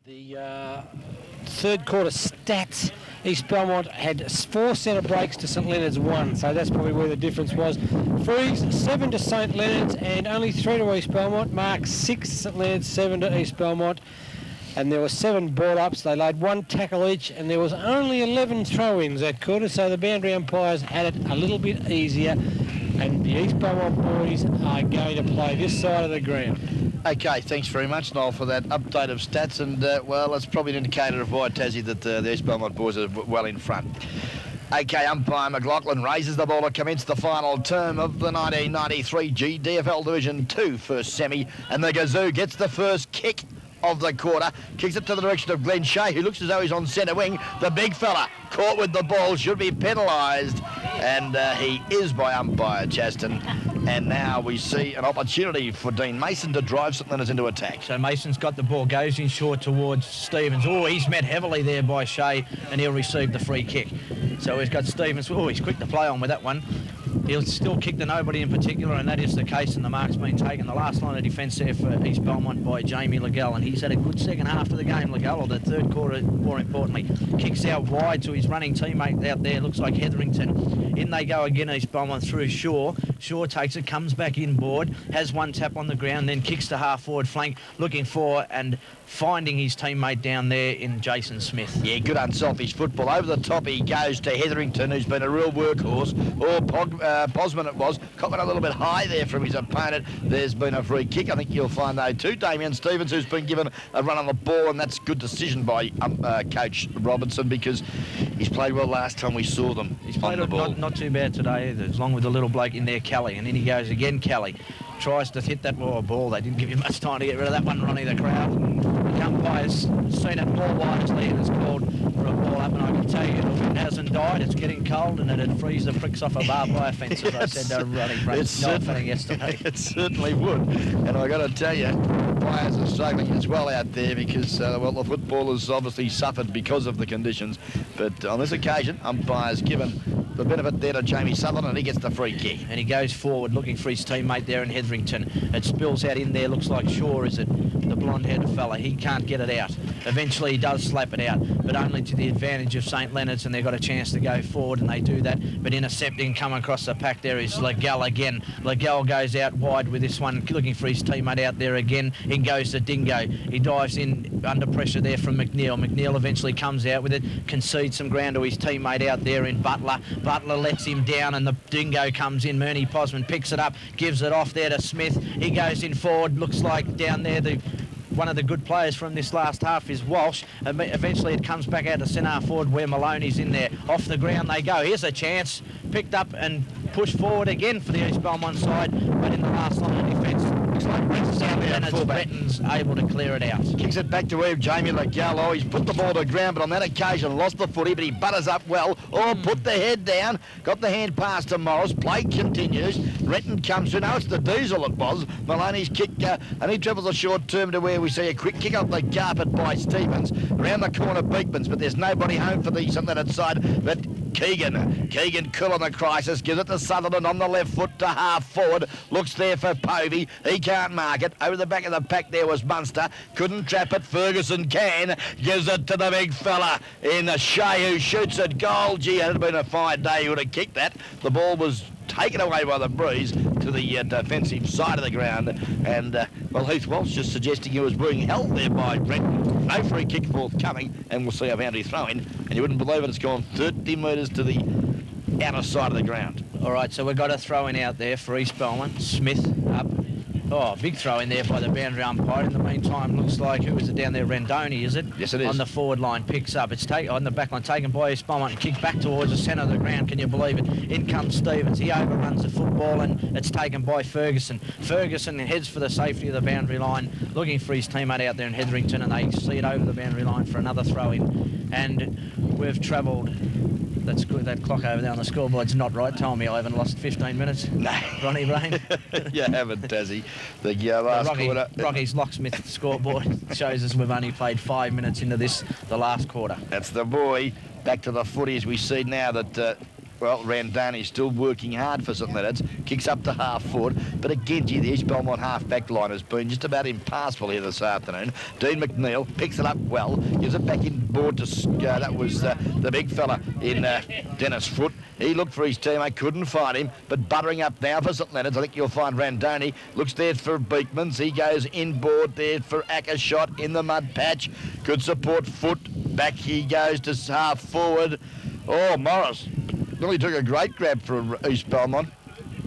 The third quarter stats, East Belmont had 4 centre breaks to St Leonards 1, so that's probably where the difference was. Frees 7 to St Leonards and only 3 to East Belmont. Mark 6 to St Leonards, 7 to East Belmont. And there were 7 ball-ups. They laid 1 tackle each, and there was only 11 throw-ins that quarter, so the boundary umpires had it a little bit easier. And the East Belmont boys are going to play this side of the ground. Okay, thanks very much, Noel, for that update of stats. And, well, it's probably an indicator of why, Tassie, that the East Belmont boys are well in front. Okay, umpire McLaughlin raises the ball to commence the final term of the 1993 GDFL Division 2 first semi. And the Gazoo gets the first kick of the quarter, kicks it to the direction of Glenn Shea, who looks as though he's on centre wing. The big fella caught with the ball should be penalised, and he is by umpire Chaston. And now we see an opportunity for Dean Mason to drive St Leonards into attack. So Mason's got the ball, goes in short towards Stevens. Oh, he's met heavily there by Shea, and he'll receive the free kick. So he's got Stevens. Oh, he's quick to play on with that one. He'll still kick to nobody in particular, and that is the case, and the mark's been taken. The last line of defence there for East Belmont by Jamie Legall, and he's had a good second half of the game, Legall, or the third quarter, more importantly. Kicks out wide to his running teammate out there, looks like Hetherington. In they go again, East Belmont through Shaw. Shaw takes it, comes back inboard, has one tap on the ground, then kicks to half-forward flank, looking for and finding his teammate down there in Jason Smith. Yeah, good unselfish football. Over the top he goes to Hetherington, who's been a real workhorse. Or Posman it was. Caught it a little bit high there from his opponent. There's been a free kick. I think you'll find, though, too. Damien Stevens, who's been given a run on the ball, and that's good decision by Coach Robertson, because he's played well last time we saw them. He's played on the ball. Not too bad today, along with the little bloke in there, Kelly. And then he goes again, Kelly. Tries to hit that ball. They didn't give you much time to get rid of that one, Ronnie, the crowd. The umpire's seen it more wisely and has called for a ball up, and I can tell you, if it hasn't died, it's getting cold, and it'd freeze the pricks off a barbed wire fence, as I said to Ronnie Brady yesterday. It certainly would. And I got to tell you, players are struggling as well out there because, well, the footballers obviously suffered because of the conditions. But on this occasion, umpire's given the benefit there to Jamie Sutherland, and he gets the free kick. And he goes forward looking for his teammate there in Hetherington. It spills out in there, looks like Shaw, is it? The blonde-haired fella. He can't get it out. Eventually he does slap it out, but only to the advantage of St Leonards, and they've got a chance to go forward, and they do that. But intercepting, come across the pack there is Legall again. Legall goes out wide with this one, looking for his teammate out there again. In goes the Dingo. He dives in under pressure there from McNeil. McNeil eventually comes out with it, concedes some ground to his teammate out there in Butler. Butler lets him down, and the Dingo comes in. Murny Posman picks it up, gives it off there to Smith. He goes in forward, looks like down there one of the good players from this last half is Walsh. Eventually it comes back out to centre forward where Maloney's in there. Off the ground they go. Here's a chance. Picked up and pushed forward again for the East Belmont side, but in the last line of defence, looks like Bretton's able to clear it out. Kicks it back to where Jamie Legall. Oh, he's put the ball to the ground, but on that occasion lost the footy, but he butters up well. Oh, put the head down. Got the hand pass to Morris. Play continues. Renton comes through. No, it's the Diesel it was. Maloney's kick, and he travels a short term to where we see a quick kick off the carpet by Stevens. Around the corner, Beekmans, but there's nobody home for the St Leonards side. But Keegan cool on the crisis, gives it to Sutherland on the left foot to half forward, looks there for Povey, he can't mark it. Over the back of the pack there was Munster, couldn't trap it. Ferguson can, gives it to the big fella in the Shea, who shoots it goal. Gee, had it been a fine day, he would have kicked that. The ball was taken away by the breeze to the defensive side of the ground, and well, Heath Walsh just suggesting he was being held there by Brent. No free kick forthcoming, and we'll see a boundary throw in, and you wouldn't believe it, it's gone 30 metres to the outer side of the ground. All right, so we've got a throw in out there for East Belmont. Smith up. Oh, big throw in there by the boundary umpire. In the meantime, looks like, who is it down there? Rendoni, is it? Yes, it is. On the forward line, picks up. It's on the back line, taken by East Belmont and kicked back towards the centre of the ground. Can you believe it? In comes Stevens. He overruns the football, and it's taken by Ferguson. Ferguson heads for the safety of the boundary line, looking for his teammate out there in Hetherington, and they see it over the boundary line for another throw in. And we've travelled. That's good. That clock over there on the scoreboard's not right. Tell me I haven't lost 15 minutes. No. Ronnie Brain. You haven't, Tassie. The last quarter. Rocky's locksmith scoreboard shows us we've only played 5 minutes into the last quarter. That's the boy. Back to the footy as we see now that Well, Randani's still working hard for St Leonards. Kicks up to half forward. But again, gee, the East Belmont half-back line has been just about impassable here this afternoon. Dean McNeil picks it up well. Gives it back in board to... that was the big fella in Dennis Foote. He looked for his teammate, couldn't find him. But buttering up now for St Leonards. I think you'll find Randani. Looks there for Beekmans. He goes inboard there for Ackershot in the mud patch. Good support. Foote. Back he goes to half forward. Oh, Morris. Really took a great grab for East Belmont,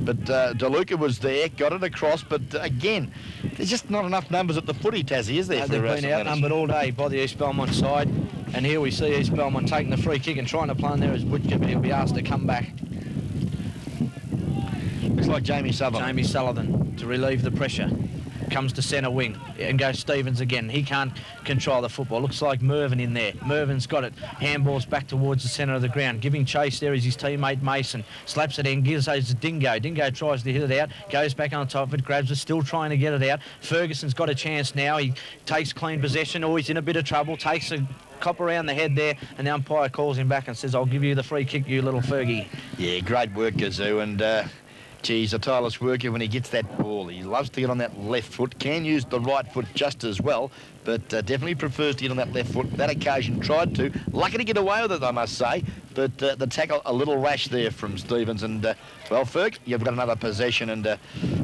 but DeLuca was there, got it across, but again, there's just not enough numbers at the footy, Tassie, is there? No, for they've been outnumbered all day by the East Belmont side, and here we see East Belmont taking the free kick and trying to play in there as Butcher, but he'll be asked to come back. Looks like Jamie Sullivan. Jamie Sullivan to relieve the pressure. Comes to centre wing and goes Stevens again. He can't control the football. Looks like Mervyn in there. Mervyn's got it. Handballs back towards the centre of the ground. Giving chase there is his teammate Mason. Slaps it in, gives it to Dingo. Dingo tries to hit it out. Goes back on top of it. Grabs it. Still trying to get it out. Ferguson's got a chance now. He takes clean possession. Oh, he's in a bit of trouble. Takes a cop around the head there, and the umpire calls him back and says, I'll give you the free kick, you little Fergie. Yeah, great work, Gazoo, and... Geez, a tireless worker when he gets that ball. He loves to get on that left foot, can use the right foot just as well, but definitely prefers to get on that left foot. That occasion tried to. Lucky to get away with it, I must say, but the tackle a little rash there from Stevens. And, well, Ferg, you've got another possession, and,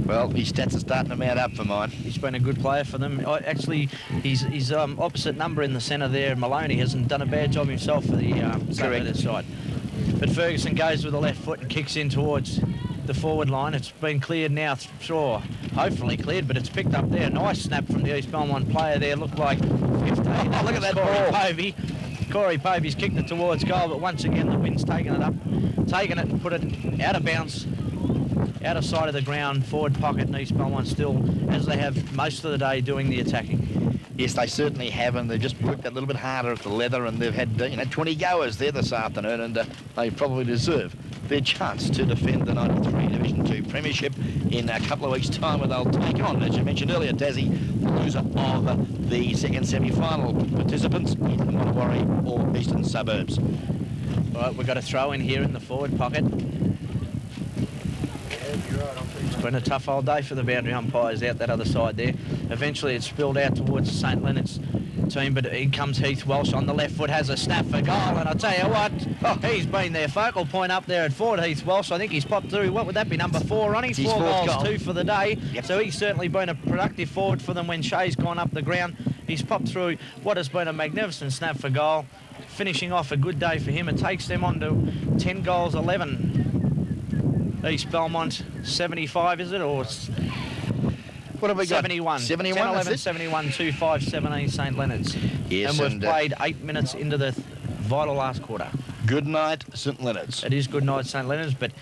well, his stats are starting to mount up for mine. He's been a good player for them. Actually, his opposite number in the centre there, Maloney, hasn't done a bad job himself for the side. But Ferguson goes with the left foot and kicks in towards the forward line. It's been cleared now, sure, hopefully cleared, but it's picked up there. Nice snap from the East Belmont player there. Looked like 15. Look at that ball. Corey Povey's kicked it towards goal, but once again the wind's taken it and put it out of bounds, out of sight of the ground, forward pocket, and East Belmont still, as they have most of the day, doing the attacking. Yes, they certainly have, and they've just worked that little bit harder at the leather, and they've had 20 goers there this afternoon, and they probably deserve their chance to defend the 93 Division 2 Premiership in a couple of weeks' time, where they'll take on, as you mentioned earlier, Tassie, the loser of the second semi-final participants in the Montewari or Eastern Suburbs. All right, we've got a throw in here in the forward pocket. It's been a tough old day for the boundary umpires out that other side there. Eventually it's spilled out towards the St Leonards team, but in comes Heath Welsh on the left foot, has a snap for goal, and I tell you what, he's been their focal point up there at forward, Heath Welsh. I think he's popped through, what would that be, number 4, Ronnie? 4 goals, 2 for the day. Yep. So he's certainly been a productive forward for them when Shea's gone up the ground. He's popped through what has been a magnificent snap for goal, finishing off a good day for him. It takes them on to 10 goals, 11. East Belmont 75, is it, or what have we got? 71. 71, 10, 11, 71, 2, 5, 17 St Leonards. Yes, and we've played 8 minutes into the vital last quarter. Good night, St Leonards. It is good night, St Leonards, but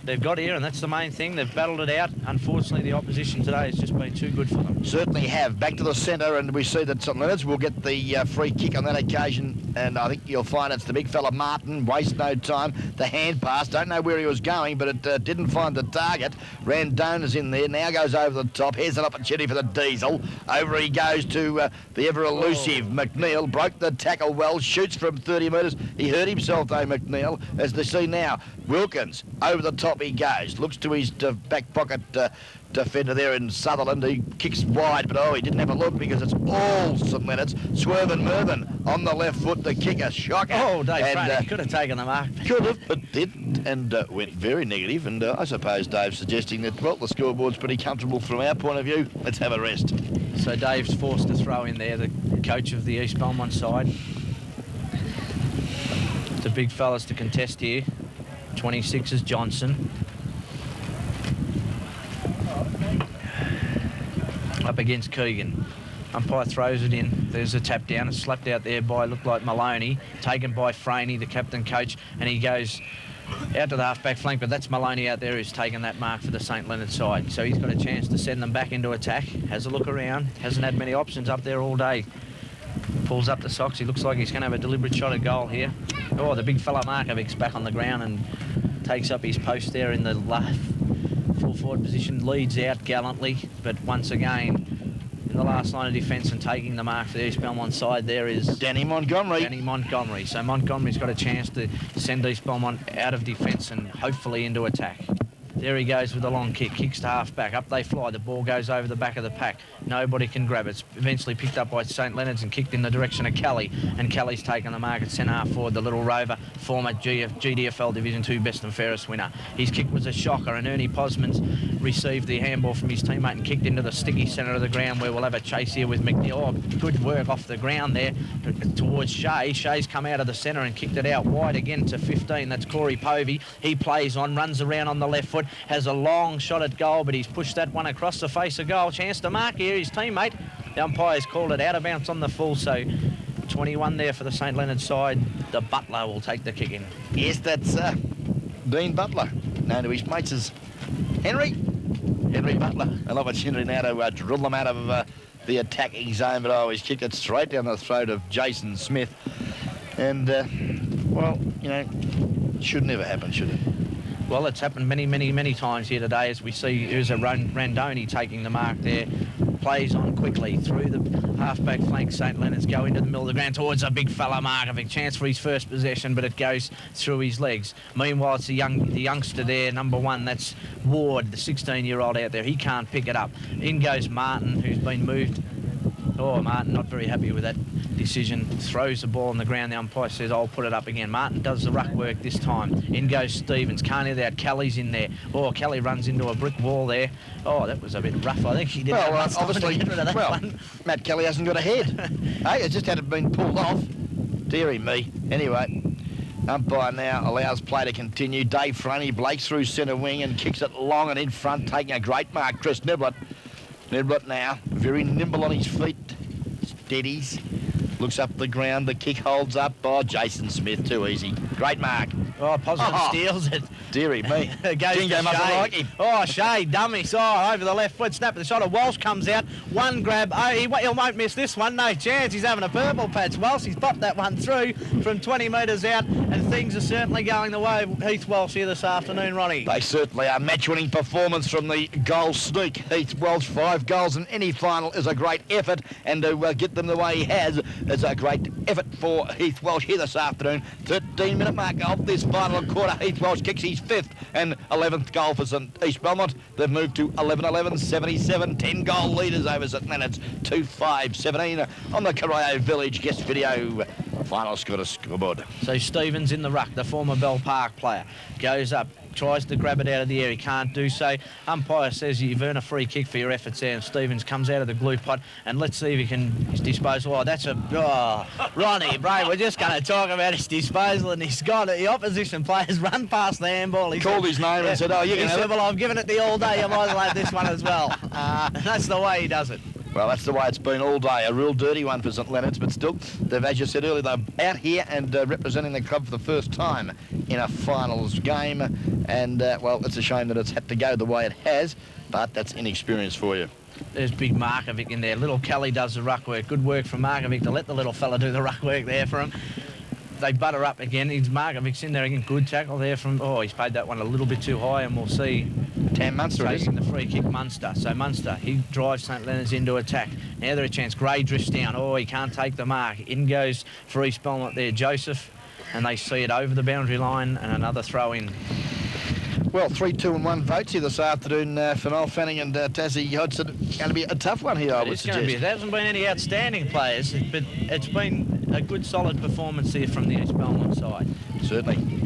they've got here, and that's the main thing. They've battled it out. Unfortunately, the opposition today has just been too good for them. Certainly have. Back to the centre, and we see that St Leonards will get the free kick on that occasion, and I think you'll find it's the big fella Martin. Waste no time. The hand pass. Don't know where he was going, but it didn't find the target. Randona's in there. Now goes over the top. Here's an opportunity for the Diesel. Over he goes to the ever-elusive McNeil. Broke the tackle well. Shoots from 30 metres. He hurt himself, though, McNeil. As they see now, Wilkins over the top he goes. Looks to his back pocket defender there in Sutherland. He kicks wide, but he didn't have a look because it's all St Leonards. Swervin Mervyn on the left foot, the kicker. Shocker. Oh, Dave Franny could have taken the mark. Could have, but didn't, and went very negative. And I suppose Dave's suggesting that, well, the scoreboard's pretty comfortable from our point of view. Let's have a rest. So Dave's forced to throw in there, the coach of the East Belmont side. The big fellas to contest here. 26 is Johnson. Up against Keegan. Umpire throws it in. There's a tap down. It's slapped out there by, looked like Maloney. Taken by Franey, the captain coach, and he goes out to the half-back flank, but that's Maloney out there who's taken that mark for the St Leonard side. So he's got a chance to send them back into attack. Has a look around. Hasn't had many options up there all day. Pulls up the socks. He looks like he's going to have a deliberate shot at goal here. Oh, the big fella Markovic's back on the ground and takes up his post there in the full forward position. Leads out gallantly, but once again, in the last line of defence and taking the mark for the East Belmont side there is Danny Montgomery. So Montgomery's got a chance to send East Belmont out of defence and hopefully into attack. There he goes with a long kick, kicks to half-back. Up they fly. The ball goes over the back of the pack. Nobody can grab it. It's eventually picked up by St Leonards and kicked in the direction of Kelly. And Kelly's taken the mark at centre-half forward, the little rover, former GDFL Division 2 best and fairest winner. His kick was a shocker, and Ernie Posman's received the handball from his teammate and kicked into the sticky centre of the ground, where we'll have a chase here with McNeil. Oh, good work off the ground there towards Shea. Shea's come out of the centre and kicked it out wide again to 15. That's Corey Povey. He plays on, runs around on the left foot, has a long shot at goal, but he's pushed that one across the face of goal. Chance to mark here, his teammate. The umpire's called it out of bounds on the full, so 21 there for the St Leonards side. The Butler will take the kick in. Yes, that's Dean Butler, known to his mates as Henry Butler. I love it's Henry now to drill them out of the attacking zone, but he's kicked it straight down the throat of Jason Smith. And, well, you know, should never happen, should it? Well, it's happened many times here today, as we see here's a Randoni taking the mark there. Plays on quickly through the half-back flank. St Leonards go into the middle of the ground towards a big fella Markovic. Chance for his first possession, but it goes through his legs. Meanwhile, it's the youngster there, number 1. That's Ward, the 16-year-old out there. He can't pick it up. In goes Martin, who's been moved. Oh, Martin not very happy with that decision. Throws the ball on the ground. The umpire says, I'll put it up again. Martin does the ruck work this time. In goes Stevens. Can't hear that. Kelly's in there. Oh, Kelly runs into a brick wall there. Oh, that was a bit rough. I think he did obviously, get rid of that one. Matt Kelly hasn't got a head. Hey, it just had been pulled off. Deary me. Anyway, umpire now allows play to continue. Dave Franey breaks through centre wing and kicks it long and in front, taking a great mark. Chris Niblett. Niblett now, very nimble on his feet. Steadies. Looks up the ground. The kick holds up. Oh, Jason Smith, too easy. Great mark. Oh, Positive steals it. Deary me. Goes Dingo to mustn't Shea. like him. Oh, Shea, dummy. Oh, over the left foot, snap of the shot. Walsh comes out. One grab. Oh, he won't miss this one. No chance. He's having a purple patch. Walsh, he's popped that one through from 20 metres out, and things are certainly going the way of Heath Walsh here this afternoon, Ronnie. They certainly are. Match-winning performance from the goal sneak. Heath Walsh, 5 goals in any final is a great effort, and to get them the way he has is a great effort for Heath Walsh here this afternoon. 13-minute mark of this final quarter. Heath Walsh kicks his 5th and 11th goal for St East Belmont. They've moved to 11-11, 77, 10 goal leaders over St Leonards, 2-5-17 on the Corio Village guest video. Final scoreboard. So Stevens in the ruck, the former Bell Park player, goes up, tries to grab it out of the air. He can't do so. Umpire says you've earned a free kick for your efforts there, and Stevens comes out of the glue pot, and let's see if he can dispose. Oh, that's a... Oh, Ronnie, bro, we're just going to talk about his disposal, and he's got it. The opposition players run past the handball. He called his name and said, oh, you can have it. Well, I've given it the all day. You might as well have this one as well. That's the way he does it. Well, that's the way it's been all day. A real dirty one for St Leonards, but still, they've, as you said earlier, they're out here and representing the club for the first time in a finals game. And, well, it's a shame that it's had to go the way it has, but that's inexperience for you. There's big Markovic in there. Little Kelly does the ruck work. Good work from Markovic to let the little fella do the ruck work there for him. They butter up again. Markovic's in there again. Good tackle there from... Oh, he's paid that one a little bit too high, and we'll see... Tam Munster taking the free kick, Munster. So Munster, he drives St Leonards into attack. Now they're a chance. Gray drifts down. Oh, he can't take the mark. In goes for East Belmont there, Joseph. And they see it over the boundary line, and another throw in. Well, 3, 2 and 1 votes here this afternoon for Noel Fanning and Tassie Hodgson. Going to be a tough one here, I would suggest. There hasn't been any outstanding players, but it's been a good, solid performance here from the East Belmont side. Certainly.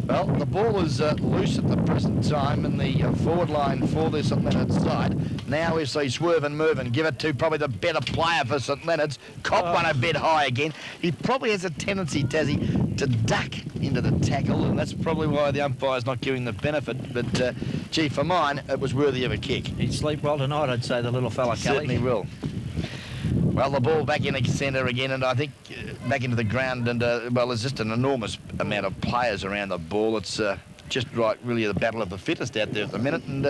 Well, the ball is loose at the present time in the forward line for the St Leonards side. Now we see Swerve and Mervyn give it to probably the better player for St Leonards. Cop one a bit high again. He probably has a tendency, Tassie, to duck into the tackle, and that's probably why the umpire's not giving the benefit. But, gee, for mine, it was worthy of a kick. He'd sleep well tonight, I'd say, the little fella, Kelly. Certainly will. Well, the ball back in the centre again, and I think back into the ground, and, well, there's just an enormous amount of players around the ball. It's just like really the battle of the fittest out there at the minute, and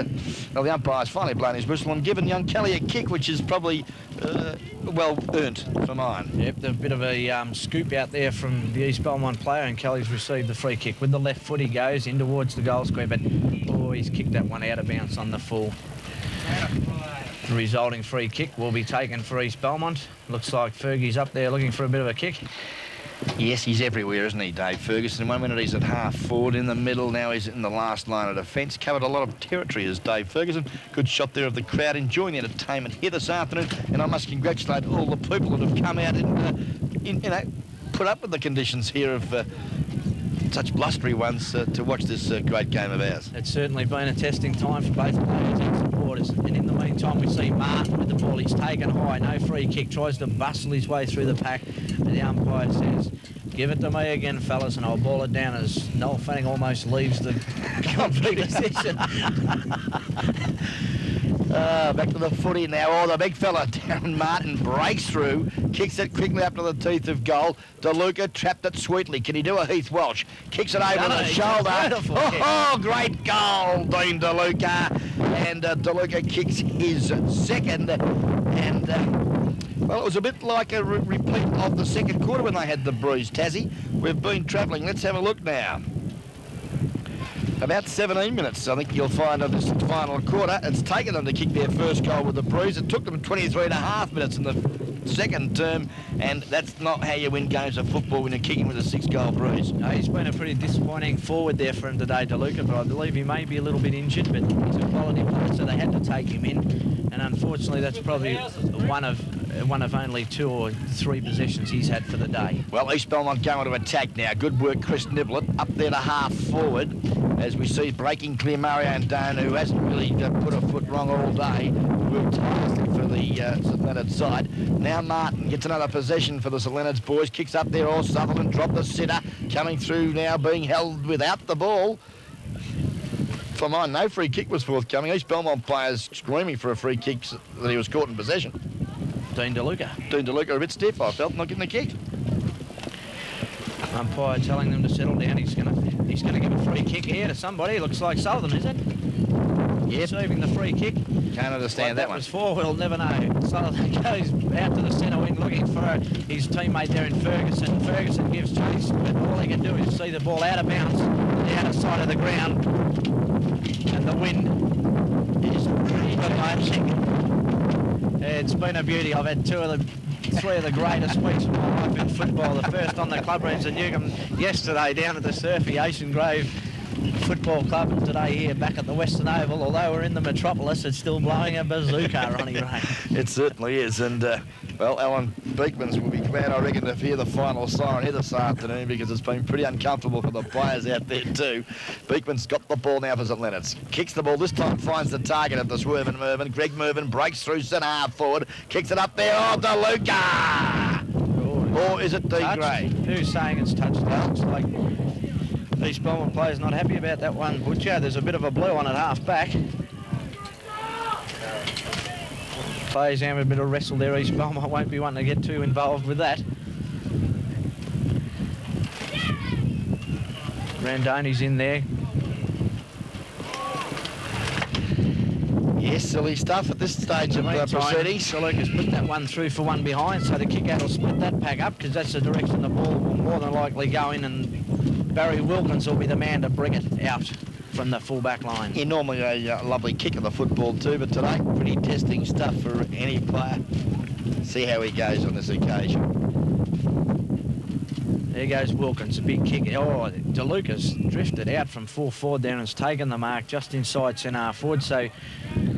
well, the umpire's finally blown his whistle and given young Kelly a kick, which is probably well earned for mine. Yep, a bit of a scoop out there from the East Belmont player, and Kelly's received the free kick. With the left foot he goes in towards the goal square, but oh, he's kicked that one out of bounds on the full. The resulting free kick will be taken for East Belmont. Looks like Fergie's up there looking for a bit of a kick. Yes, he's everywhere, isn't he, Dave Ferguson? One minute he's at half forward, in the middle, now he's in the last line of defence. Covered a lot of territory as Dave Ferguson. Good shot there of the crowd, enjoying the entertainment here this afternoon. And I must congratulate all the people that have come out and put up with the conditions here of such blustery ones to watch this great game of ours. It's certainly been a testing time for both players and supporters. And in the meantime, we see Martin with the ball. He's taken high, no free kick, tries to bustle his way through the pack. And the umpire says, "Give it to me again, fellas, and I'll ball it down," as Noel Fanning almost leaves the competition. Back to the footy now. Oh, the big fella, Darren Martin, breaks through, kicks it quickly up to the teeth of goal. DeLuca trapped it sweetly. Can he do a Heath Welsh? Kicks it over the shoulder. Oh, great goal, Dean DeLuca. And DeLuca kicks his second. And, well, it was a bit like a repeat of the second quarter when they had the bruise, Tassie. We've been travelling. Let's have a look now. About 17 minutes, I think you'll find, of this final quarter. It's taken them to kick their first goal with the bruise. It took them 23 and a half minutes in the second term, and that's not how you win games of football when you're kicking with a 6-goal bruise. No, he's been a pretty disappointing forward there for him today, DeLuca, but I believe he may be a little bit injured, but he's a quality player, so they had to take him in. And unfortunately, that's probably one of only 2 or 3 possessions he's had for the day. Well, East Belmont going to attack now. Good work, Chris Niblett, up there to half forward. As we see breaking clear Mario Andone, who hasn't really put a foot wrong all day. Worked tirelessly for the St Leonards side. Now Martin gets another possession for the St Leonards boys. Kicks up there, all Sutherland dropped the sitter. Coming through now, being held without the ball. For mine, no free kick was forthcoming. East Belmont players screaming for a free kick that he was caught in possession. Dean DeLuca. Dean DeLuca a bit stiff, I felt, not getting the kick. Umpire telling them to settle down. He's gonna give a free kick here to somebody. Looks like Sullivan, is it? Yeah. Receiving the free kick. Can't understand What that one. Was for, we'll never know. Sullivan goes out to the centre wing looking for his teammate there in Ferguson. Ferguson gives chase, but all he can do is see the ball out of bounds, the outer side of the ground, and the wind is prevailing. It's been a beauty. I've had 3 of the greatest weeks of my life in football. The first on the club greens at Newcombe yesterday down at the surfy Ocean Grove Football Club, and today here back at the Western Oval. Although we're in the metropolis, it's still blowing a bazooka, Ronnie Ray. It certainly is, and well, Alan Beekmans will be glad, I reckon, to hear the final siren here this afternoon, because it's been pretty uncomfortable for the players out there too. Beekman's got the ball now for St Leonards. Kicks the ball, this time finds the target at the swerve and Mervyn. Greg Mervyn breaks through centre half forward, kicks it up there, oh, DeLuca! Or is it D. Gray? Who's saying it's touched? Looks like East Belmont players not happy about that one. Butcher, there's a bit of a blue on at half back. Players having a bit of wrestle there. East Belmont won't be wanting to get too involved with that. Randoni's in there. Yes, silly stuff at this stage of proceedings. DeLuca's put that one through for one behind, so the kick-out will split that pack up, because that's the direction the ball will more than likely go in, and Barry Wilkins will be the man to bring it out from the full-back line. Yeah, normally a lovely kick of the football too, but today pretty testing stuff for any player. See how he goes on this occasion. There goes Wilkins, a big kick. Oh, DeLuca's drifted out from full forward there and has taken the mark just inside centre forward. So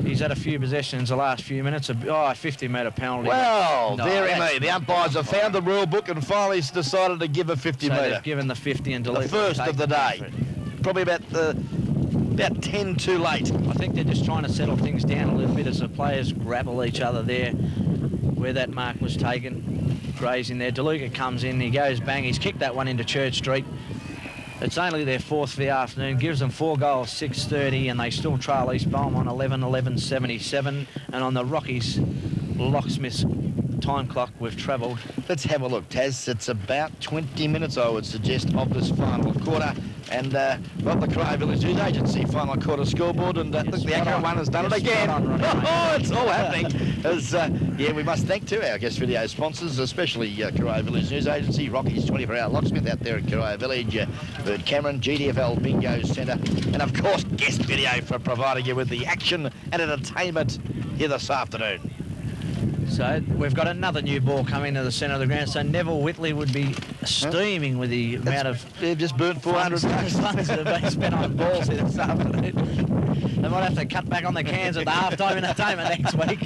he's had a few possessions the last few minutes. A 50-metre penalty. Well, dearie me, the umpires have found the rule book and finally decided to give a 50-metre. So they've given the 50 and DeLuca. The first of the day. Probably about 10 too late. I think they're just trying to settle things down a little bit as the players grapple each other there where that mark was taken. Gray's in there. DeLuca comes in, he goes bang, he's kicked that one into Church Street. It's only their 4th for the afternoon, gives them 4 goals, 6:30, and they still trail East Belmont 11-11-77. And on the Rockies locksmith's time clock, we've travelled. Let's have a look, Taz. It's about 20 minutes, I would suggest, of this final quarter. And well, the Cry Village News Agency final quarter scoreboard, and look, the Accra one has done it again. It's all happening. As, yeah, we must thank to our guest video sponsors, especially Cry Village News Agency, Rocky's 24-hour locksmith out there at Cry Village, Bird Cameron, GDFL Bingo Centre, and of course guest video for providing you with the action and entertainment here this afternoon. So we've got another new ball coming to the centre of the ground. So Neville Whitley would be steaming with the amount of... They've just burnt 400 funds that have been spent on balls here this afternoon. They might have to cut back on the cans at the half-time entertainment next week.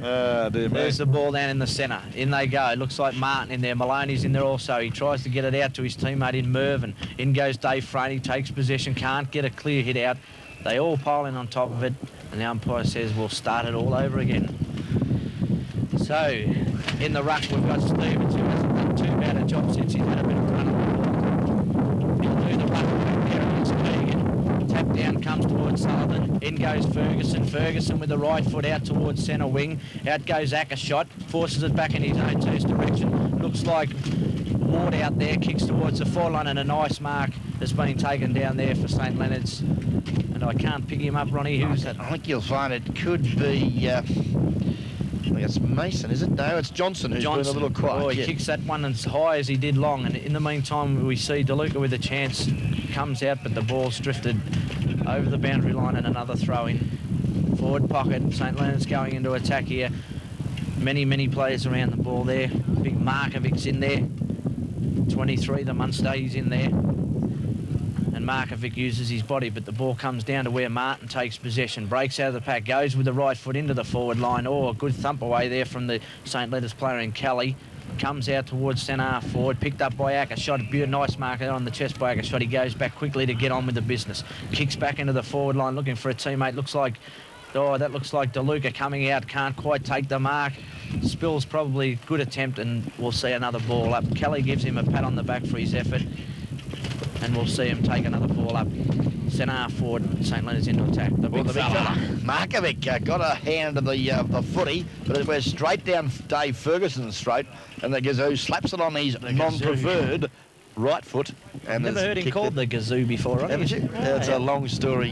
Dear me. There's the ball down in the centre. In they go. It looks like Martin in there. Maloney's in there also. He tries to get it out to his teammate in Mervyn. In goes Dave Franey. Takes possession. Can't get a clear hit out. They all pile in on top of it. And the umpire says we'll start it all over again. So, in the ruck, we've got Stevens, who hasn't done too bad a job since he's had a bit of run on the ball. He'll do the ruck back there against Keegan. Tap down comes towards Sullivan. In goes Ferguson. Ferguson with the right foot out towards centre wing. Out goes Ackershot. Forces it back in his own team's direction. Looks like Ward out there. Kicks towards the forward line, and a nice mark has been taken down there for St Leonards. And I can't pick him up, Ronnie. Who's that? I think you'll find it could be... I think it's Mason, is it? No, it's Johnson who's been a little quiet. Oh, he kicks that one as high as he did long, and in the meantime we see DeLuca with a chance, comes out, but the ball's drifted over the boundary line and another throw-in. Forward pocket, St Leonards going into attack here. Many players around the ball there. Big Markovic's in there. 23, the Munster, he's in there. And Markovic uses his body, but the ball comes down to where Martin takes possession, breaks out of the pack, goes with the right foot into the forward line. Oh, a good thump away there from the St Leonards player in Kelly. Comes out towards centre forward, picked up by Ackershot. A nice mark on the chest by Ackershot. He goes back quickly to get on with the business. Kicks back into the forward line, looking for a teammate. Looks like DeLuca coming out, can't quite take the mark. Spills probably good attempt, and we'll see another ball up. Kelly gives him a pat on the back for his effort. And we'll see him take another ball up. Centre forward, St Leonards into attack. The big fella. Markovic got a hand of the footy, but it went straight down Dave Ferguson's throat, and the Gazoo slaps it on his non-preferred right foot. And never heard him called the Gazoo before, haven't you? It's a long story,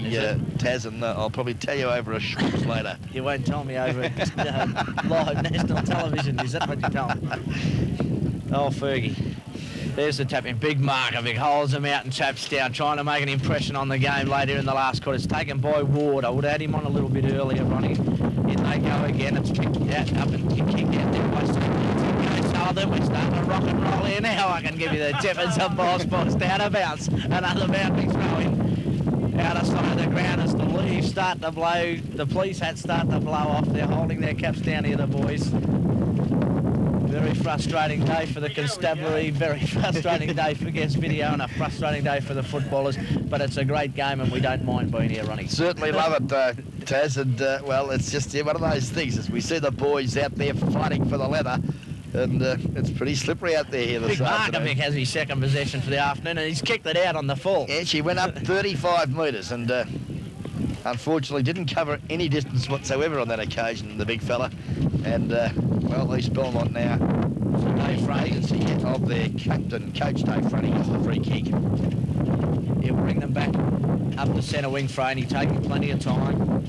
Taz, and I'll probably tell you over a Schweppes later. You won't tell me over live national television, is that what you tell me? Oh, Fergie. There's the tap in. Big Markovic holds him out and taps down, trying to make an impression on the game later in the last quarter. It's taken by Ward. I would have had him on a little bit earlier, Ronnie. In they go again. It's picked out up and kicked out there by Sullivan. We're starting to rock and roll here now. I can give you the tip. It's a boss out of bounds. Another boundary throw in. Out of sight of the ground as the leaves start to blow. The police hats start to blow off. They're holding their caps down here, the boys. Very frustrating day for the constabulary, very frustrating day for guest video, and a frustrating day for the footballers. But it's a great game, and we don't mind being here, Ronnie. Certainly love it, Taz. And, well, it's just one of those things. As we see the boys out there fighting for the leather, and it's pretty slippery out there here this afternoon. Big Markovic has his second possession for the afternoon, and he's kicked it out on the full. Yeah, she went up 35 metres, and unfortunately didn't cover any distance whatsoever on that occasion, the big fella. And, well, East Belmont now. So Dave Franey of their captain, Coach Dave Franey, off the free kick. He'll bring them back up the centre wing. Franey taking plenty of time.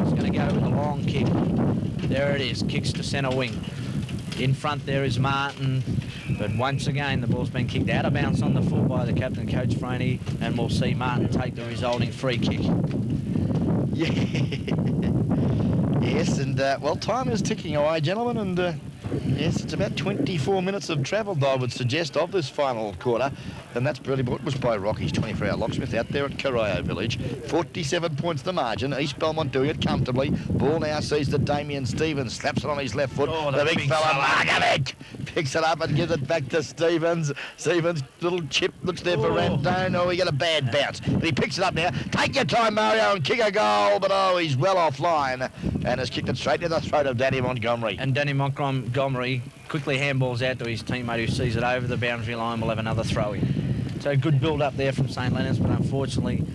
He's going to go with a long kick. There it is, kicks to centre wing. In front there is Martin, but once again the ball's been kicked out of bounds on the full by the captain, Coach Franey, and we'll see Martin take the resulting free kick. Yeah. Yes, and, well, time is ticking away, gentlemen, and, yes, it's about 24 minutes of travel, I would suggest, of this final quarter, and that's brilliant. It was by Rocky's 24-hour locksmith out there at Corio Village. 47 points the margin. East Belmont doing it comfortably. Ball now sees the Damien Stevens, slaps it on his left foot. Oh, the big fella, Markovic, picks it up and gives it back to Stevens. Stevens, little chip, looks there for Randone. Oh, he got a bad bounce. But he picks it up now. Take your time, Mario, and kick a goal. But, oh, he's well offline and has kicked it straight to the throat of Danny Montgomery. And Danny Montgomery quickly handballs out to his teammate, who sees it over the boundary line. We'll have another throw in. So good build up there from St Leonards, but unfortunately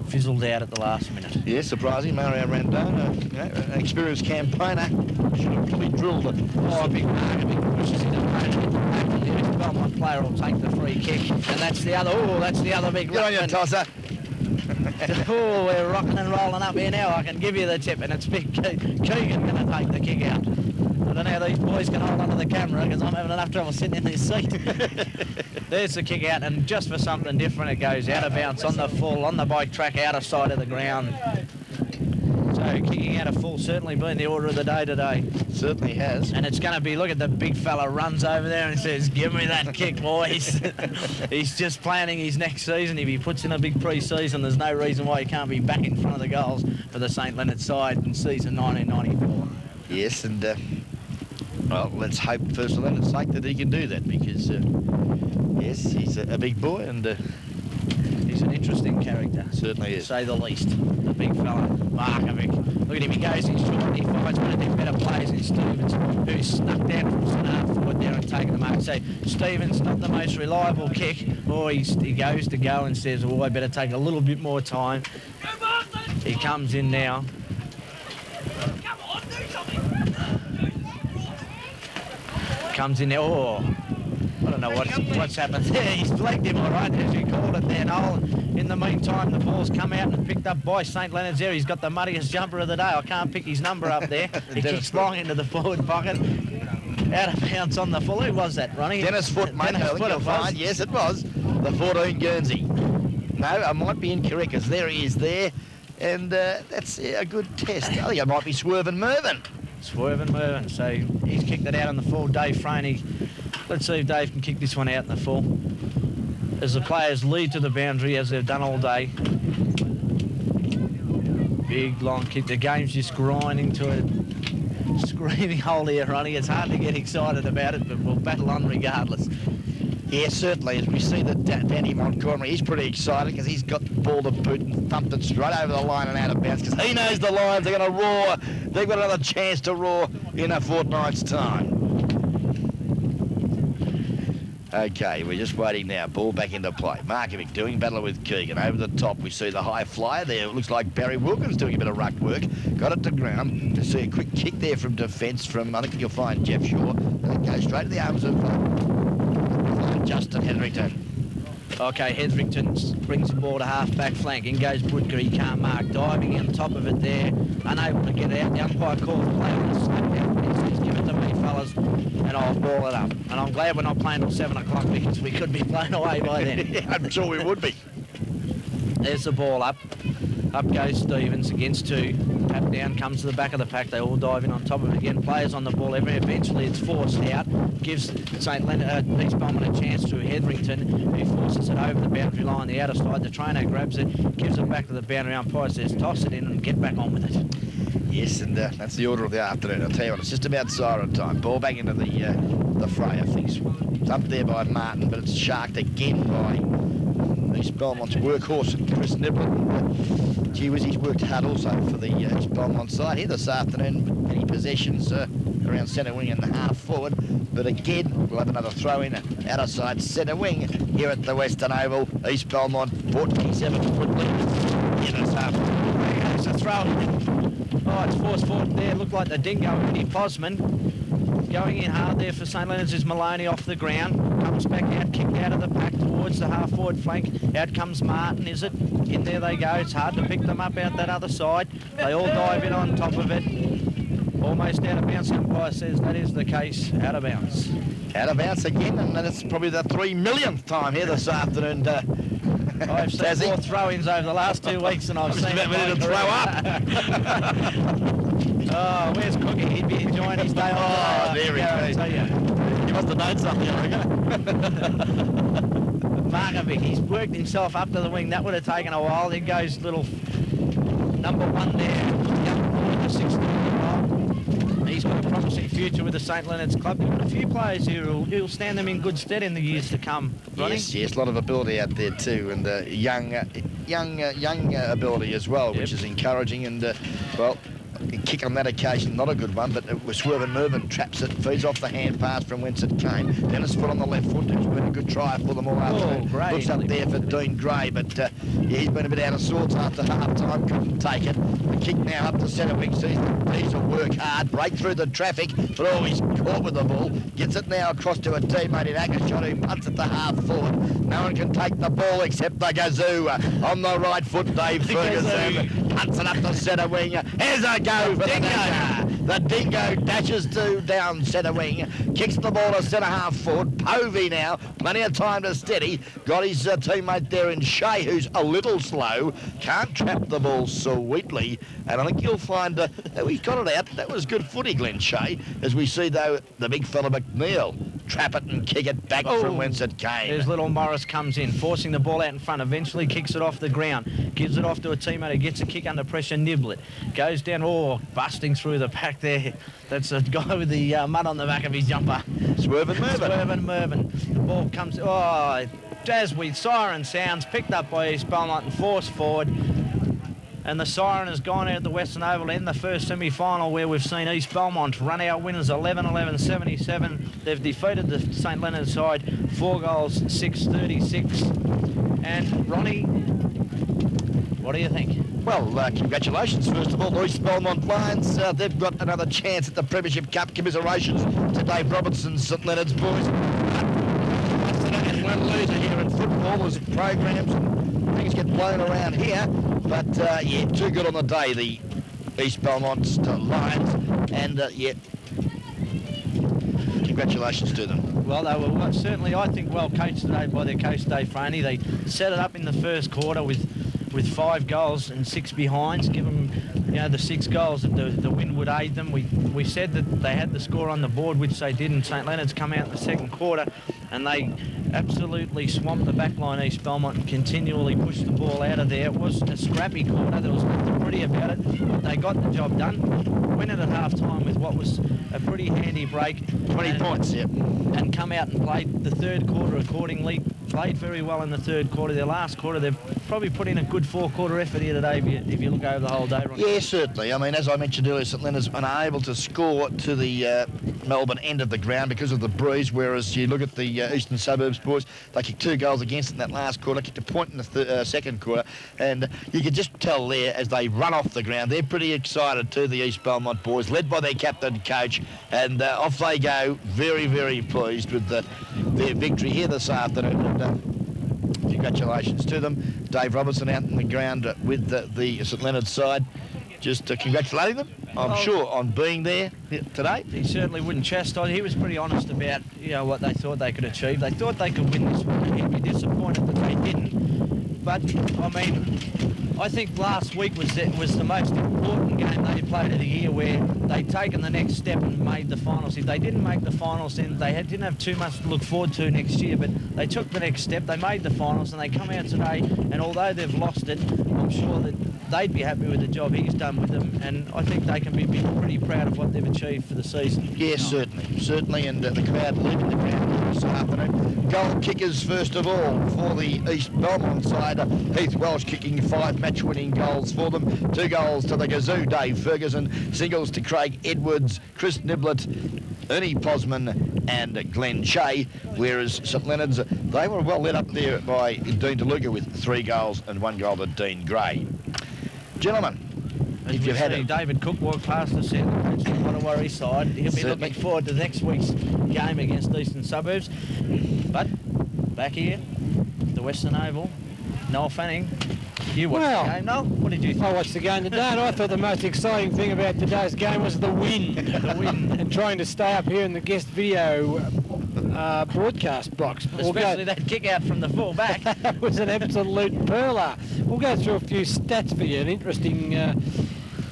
fizzled out at the last minute. Yeah, surprising. Mario Randone, an experienced campaigner, should have probably drilled it. Oh, big Markovic pushes his opponent. The Belmont player will take the free kick, and that's the other big Good on you, Tosser. Oh, we're rocking and rolling up here now. I can give you the tip, and it's big Keegan going to take the kick out. I don't know how these boys can hold onto the camera, because I'm having enough trouble sitting in this seat. There's the kick out, and just for something different, it goes out of bounds on the full, on the bike track, out of sight of the ground. So kicking out a full certainly been the order of the day today. Certainly has. And it's going to be, look at the big fella runs over there and says, give me that kick, boys. He's just planning his next season. If he puts in a big pre-season, there's no reason why he can't be back in front of the goals for the St Leonards side in season 1994. Yes, and well, let's hope for St Leonard's sake that he can do that, because yes, he's a big boy, and he's an interesting character. Certainly to is. say the least. The big fella, Markovic. Look at him, he goes in short, he finds one of their better players in Stevens, who snuck down from centre forward there and taken the mark. So Stevens, not the most reliable kick, or he goes to go and says, oh, I better take a little bit more time. He comes in now. Comes in there, oh, I don't know what's happened there. He's flagged him all right, as you called it there, Noel. In the meantime, the ball's come out and picked up by St Leonards there. He's got the muddiest jumper of the day. I can't pick his number up there. He kicks long into the forward pocket. Out of bounds on the full. Who was that, Ronnie? Dennis Foot, mate. Dennis Foot, it was. Yes, it was. The 14 Guernsey. No, I might be incorrect, because there he is there. And that's a good test. I think it might be Swervin' Mervyn. Swervin' Mervyn. So he's kicked it out on the full. Dave Franey. Let's see if Dave can kick this one out in the full. As the players lead to the boundary, as they've done all day. Big, long kick. The game's just grinding to a screaming hole here, Ronnie. It's hard to get excited about it, but we'll battle on regardless. Yeah, certainly. As we see that Danny Montgomery, he's pretty excited because he's got the ball to boot and thumped it straight over the line and out of bounds, because he knows the Lions are going to roar. They've got another chance to roar in a fortnight's time. Okay, we're just waiting now. Ball back into play. Markovic doing battle with Keegan. Over the top, we see the high flyer there. It looks like Barry Wilkins doing a bit of ruck work. Got it to ground. To see a quick kick there from defence from, I think you'll find Jeff Shaw. And it goes straight to the arms of Justin Hetherington. Okay, Hetherington brings the ball to half-back flank. In goes Butker, he can't mark. Diving on top of it there. Unable to get it out. The umpire calls play on the snap down. He says, give it to me, fellas, and I'll ball it up. And I'm glad we're not playing till 7 o'clock, because we could be blown away by then. Yeah, I'm sure we would be. There's the ball up. Up goes Stevens against two. Tap down, comes to the back of the pack. They all dive in on top of it again. Players on the ball. Eventually it's forced out. Gives St Leonard, East Belmont a chance to Hetherington, who forces it over the boundary line, the outer side. The trainer grabs it, gives it back to the boundary. Umpire says, toss it in and get back on with it. Yes, and that's the order of the afternoon. I'll tell you what, it's just about siren time. Ball back into the fray, I think. It's up there by Martin, but it's sharked again by East Belmont's workhorse, Chris Niblett. Gee whiz, he's worked hard also for the East Belmont side here this afternoon. Many possessions around centre wing and the half forward. But again, we'll have another throw in outer side centre wing here at the Western Oval. East Belmont, 47-foot lead in this half. There goes the throw. Oh, it's forced forward there. Looked like the dingo, Eddie Posman. Going in hard there for St Leonards is Maloney off the ground. Comes back out, kicked out of the pack towards the half-forward flank. Out comes Martin, is it? In there they go. It's hard to pick them up out that other side. They all dive in on top of it. Almost out of bounds. Umpire says that is the case. Out of bounds. Out of bounds again, and that's probably the 3 millionth time here this afternoon. I've seen more throw-ins over the last 2 weeks than I've seen. About ready to throw up. Oh, where's Cookie? He'd be enjoying his day off. Oh, there he goes. He must have known something, I reckon. Markovic, he's worked himself up to the wing. That would have taken a while. There goes little number 1 there. Young boy, the 16-year-old. He's got a promising future with the St Leonards club. They've got a few players here who'll stand them in good stead in the years to come. Ronnie? Yes, a lot of ability out there too, and young ability as well, which is encouraging. And well, a kick on that occasion, not a good one, but it was Swervin' Mervyn traps it, feeds off the hand pass from whence it came. Dennis Foot on the left foot, who's been a good try for them all afternoon. Gray. Looks up there for Dean Gray, but yeah, he's been a bit out of sorts after half-time, couldn't take it. The kick now up to centre wing, sees Diesel work hard, break through the traffic, but oh, he's caught with the ball. Gets it now across to a teammate in Ackershot, who punts it to half-forward. No one can take the ball except the Gazoo. On the right foot, Dave Ferguson punts it up to centre wing. Here's a go for the Dingo. The Dingo dashes to down centre wing, kicks the ball to centre half forward. Povey now, plenty of time to steady. Got his teammate there in Shea, who's a little slow. Can't trap the ball sweetly. And I think you'll find that we got it out. That was good footy, Glenn Shea. As we see, though, the big fella McNeil trap it and kick it back from whence it came. There's little Morris comes in, forcing the ball out in front. Eventually kicks it off the ground. Gives it off to a teammate who gets a kick under pressure. Niblet goes down. Oh, busting through the pack there. That's a guy with the mud on the back of his jumper. Swervin' Mervyn. The ball comes. Oh, as with siren sounds, picked up by East Belmont and forced forward. And the siren has gone out at the Western Oval in the first semi-final, where we've seen East Belmont run out winners 11-11-77. They've defeated the St Leonards side 4 goals, 6-36. And Ronnie, what do you think? Well, congratulations, first of all, East Belmont Lions. They've got another chance at the Premiership Cup. Commiserations to Dave Robertson's St Leonards boys. And one loser here in football. There's programs and things get blown around here. But, yeah, too good on the day, the East Belmont Lions. And, yeah, congratulations to them. Well, they were certainly, I think, well coached today by their coach, Dave Franey. They set it up in the first quarter with 5 goals and 6 behinds. Give them, the 6 goals that the win would aid them. We said that they had the score on the board, which they did, and St Leonards come out in the second quarter, and they absolutely swamped the back line, East Belmont, and continually pushed the ball out of there. It was a scrappy quarter. There was nothing pretty about it, but they got the job done. Win it at half-time with what was a pretty handy break. 20 points, yep. And come out and played the third quarter accordingly. Played very well in the third quarter. Their last quarter, they've probably put in a good 4-quarter effort here today if you look over the whole day, Ron. Yeah, certainly. I mean, as I mentioned earlier, St Leonards unable to score to the Melbourne end of the ground because of the breeze, whereas you look at the Eastern Suburbs boys, they kicked 2 goals against in that last quarter, kicked a point in the second quarter, and you can just tell there as they run off the ground, they're pretty excited too, the East Belmont boys, led by their captain coach, and off they go, very, very pleased with their victory here this afternoon. And, congratulations to them. Dave Robertson out in the ground with the St Leonards side, just congratulating them, I'm sure, on being there today. He certainly wouldn't chastise. He was pretty honest about what they thought they could achieve. They thought they could win this one, and he'd be disappointed that they didn't. But I mean, I think last week was the most important game they played of the year, where they'd taken the next step and made the finals. If they didn't make the finals, then they didn't have too much to look forward to next year, but they took the next step, they made the finals, and they come out today, and although they've lost it, I'm sure that they'd be happy with the job he's done with them, and I think they can be pretty proud of what they've achieved for the season. Yes, certainly, and the crowd leaving the ground this afternoon. Goal kickers, first of all, for the East Belmont side. Heath Welsh kicking 5 match-winning goals for them. 2 goals to the Gazoo, Dave Ferguson. Singles to Craig Edwards, Chris Niblet, Ernie Posman and Glenn Shea, whereas St Leonards, they were well led up there by Dean DeLuca with 3 goals and 1 goal to Dean Gray. Gentlemen, if you've had it. David Cook walked past us in the Wonnawarry side. He'll be looking forward to next week's game against Eastern Suburbs. But back here, the Western Oval, Noel Fanning. You watched the game, Noel? What did you think? I watched the game today, and I thought the most exciting thing about today's game was the wind. And trying to stay up here in the guest video broadcast box. Especially that kick out from the full back. That was an absolute perler. We'll go through a few stats for you. An interesting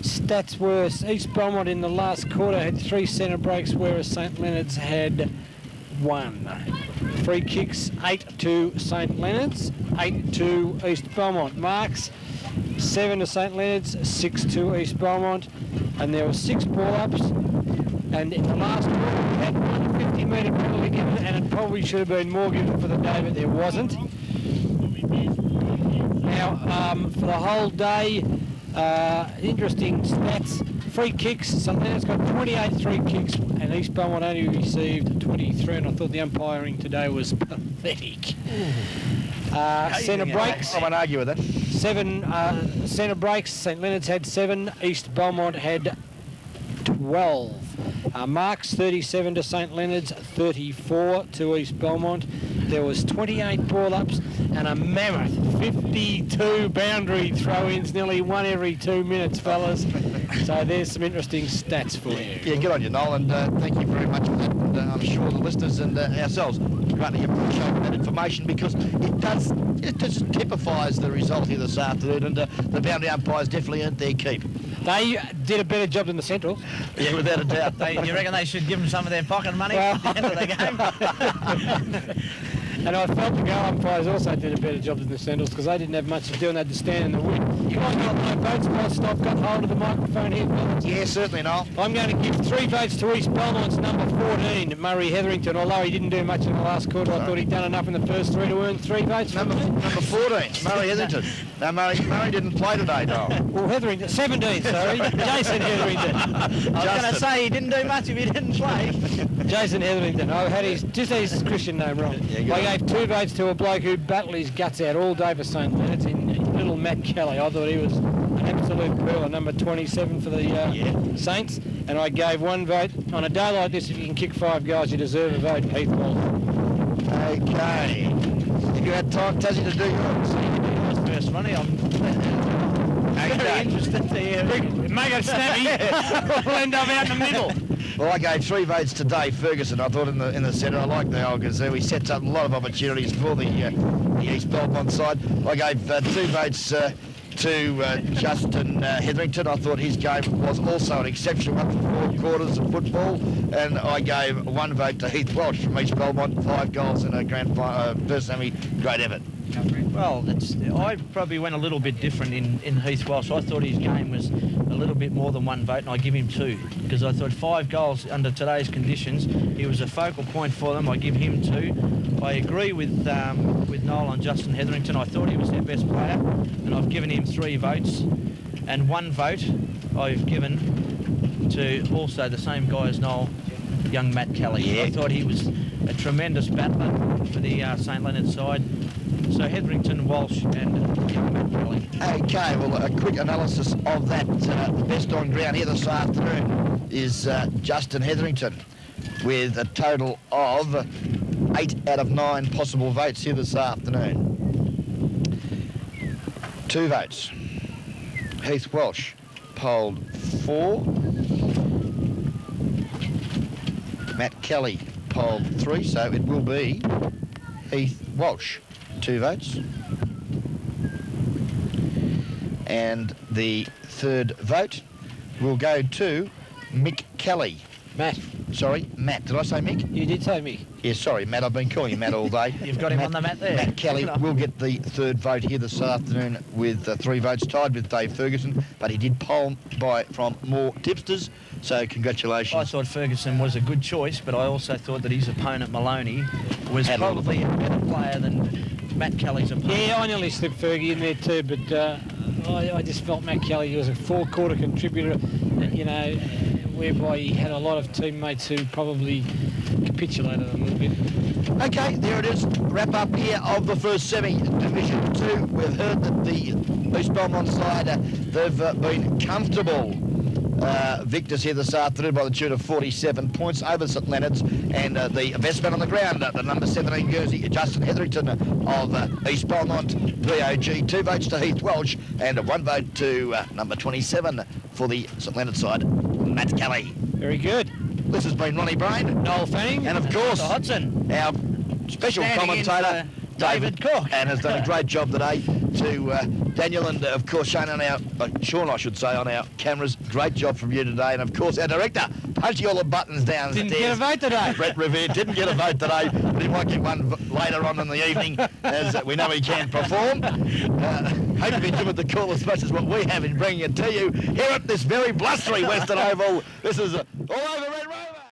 stats were East Belmont in the last quarter had 3 centre breaks, whereas St Leonards had 1. Free kicks, 8 to St Leonards, 8 to East Belmont. Marks, 7 to St Leonards, 6 to East Belmont. And there were 6 ball-ups. And in the last quarter, we had 1 50-metre penalty given, and it probably should have been more given for the day, but there wasn't. Now, for the whole day, interesting stats. Free kicks, St Leonards got 28 free kicks, and East Belmont only received 23, and I thought the umpiring today was pathetic. Centre breaks. I won't argue with that. 7 centre breaks. St Leonards had 7. East Belmont had 12. Marks 37 to St Leonards, 34 to East Belmont. There was 28 ball-ups and a mammoth 52 boundary throw-ins, nearly 1 every 2 minutes, fellas. So there's some interesting stats for you. Yeah, good on you, Noel, and thank you very much for that. And I'm sure the listeners and ourselves greatly appreciate that information, because it just typifies the result here this afternoon, and the boundary umpires definitely earned their keep. They did a better job than the Centrals. Yeah, without a doubt. You reckon they should give them some of their pocket money at the end of the game? And I felt the goal umpires also did a better job than the Centrals, because they didn't have much to do and they had to stand in the wind. You guys got no votes whilst I've got hold of the microphone here, fellas? Yeah, certainly, Noel. I'm going to give 3 votes to East Belmont's number 14, Murray Hetherington. Although he didn't do much in the last quarter, I thought he'd done enough in the first 3 to earn 3 votes. Number 14, Murray Hetherington. No, Murray didn't play today, Noel. Well, Hetherington, 17, sorry. Jason Hetherington. I was going to say he didn't do much if he didn't play. Jason Hetherington. I had his Christian name wrong. Yeah, I gave 2 votes to a bloke who battled his guts out all day for St Leonards, in little Matt Kelly. I thought he was an absolute pearler, number 27 for the Saints. And I gave 1 vote. On a day like this, if you can kick 5 goals, you deserve a vote, Heath Walsh. Okay. Have you had time, Tassie, to do yours? First, Ronnie, I'm very interested to hear. Make it snappy. We'll end up out in the middle. Well, I gave 3 votes to Dave Ferguson. I thought in the centre, I like the old Gazoo. He sets up a lot of opportunities for the East Belmont side. I gave 2 votes to Justin Hetherington. I thought his game was also an exceptional one for 4 quarters of football. And I gave 1 vote to Heath Welsh from East Belmont, 5 goals in a grand final, first semi, great effort. Well, I probably went a little bit different in Heath Welsh. I thought his game was a little bit more than 1 vote, and I give him 2, because I thought 5 goals under today's conditions. He was a focal point for them. I give him 2. I agree with Noel on Justin Hetherington. I thought he was their best player, and I've given him 3 votes, and 1 vote I've given to also the same guy as Noel, young Matt Kelly. Yeah. I thought he was a tremendous battler for the St Leonards side. So Hetherington, Walsh and young Matt Kelly. Okay, well, a quick analysis of that. The best on ground here this afternoon is Justin Hetherington, with a total of 8 out of 9 possible votes here this afternoon. 2 votes. Heath Welsh polled 4. Matt Kelly polled 3, so it will be Heath Welsh. 2 votes. And the 3rd vote will go to Mick Kelly. Matt. Sorry, Matt. Did I say Mick? You did say Mick. Yeah, sorry, Matt. I've been calling you Matt all day. You've got him on the mat there. Matt Kelly will get the 3rd vote here this afternoon with 3 votes, tied with Dave Ferguson, but he did poll from more tipsters, so congratulations. I thought Ferguson was a good choice, but I also thought that his opponent, Maloney, was probably a better player than Matt Kelly's opponent. Yeah, I nearly slipped Fergie in there too, but I just felt Matt Kelly was a 4-quarter contributor, you know, whereby he had a lot of teammates who probably capitulated a little bit. Okay, there it is. Wrap up here of the first semi, Division 2. We've heard that the East Belmont side, they've been comfortable victors here this afternoon by the tune of 47 points over St Leonards, and the best man on the ground, the number 17 jersey, Justin Hetherington of East Belmont, VOG. 2 votes to Heath Welsh and 1 vote to number 27 for the St Leonards side, Matt Kelly. Very good. This has been Ronnie Brain, Noel Fanning, and of course Hodson, our special standing in commentator for David Cook, and has done a great job today. To Daniel and of course Shane on our Sean, I should say, on our cameras. Great job from you today, and of course our director punching all the buttons downstairs. didn't get a vote today. Brett Revere didn't get a vote today, but he might get one later on in the evening, as we know he can perform. Hope you've enjoyed the call as much as what we have in bringing it to you here at this very blustery Western Oval. This is all over Red Rover.